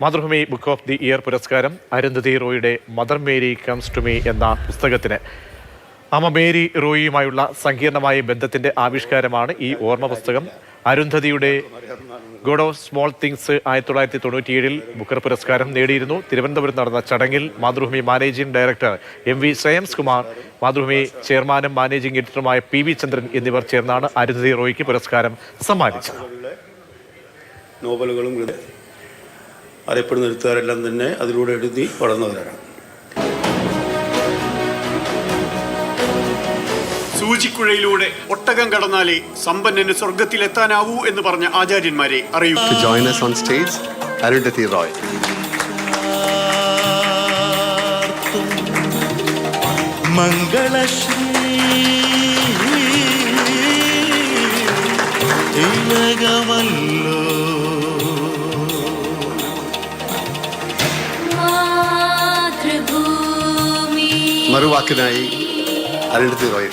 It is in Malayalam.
Mathrubhumi book of the year പുരസ്കാരം അരുന്ധതി റോയിയുടെ Mother Mary comes to me എന്ന പുസ്തകത്തിന്. അമ്മ മേരി റോയിയുമായുള്ള സങ്കീർണമായ ബന്ധത്തിന്റെ ആവിഷ്കാരമാണ് ഈ ഓർമ്മ പുസ്തകം. അരുന്ധതിയുടെ God of Small Things 1997 Booker പുരസ്കാരം നേടിയിരുന്നു. തിരുവനന്തപുരത്ത് നടന്ന ചടങ്ങിൽ Mathrubhumi managing director MV Shreyams Kumar, Mathrubhumi ചെയർമാനും മാനേജിംഗ് എഡിറ്ററുമായ PV ചന്ദ്രൻ എന്നിവർ ചേർന്നാണ് അരുന്ധതി റോയിക്ക് പുരസ്കാരം സമ്മാനിച്ചത്. നോവലുകളും അറിയപ്പെടുന്ന എഴുത്തുകാരെല്ലാം തന്നെ അതിലൂടെ എഴുതി വളർന്നവരാണ്. സൂചിക്കുഴയിലൂടെ ഒട്ടകം കടന്നാലേ സമ്പന്നന് സ്വർഗത്തിലെത്താനാവൂ എന്ന് പറഞ്ഞ ആചാര്യന്മാരെ അറിയിച്ചു. മറുവാക്കിനായി അരുന്ധതി റോയ്.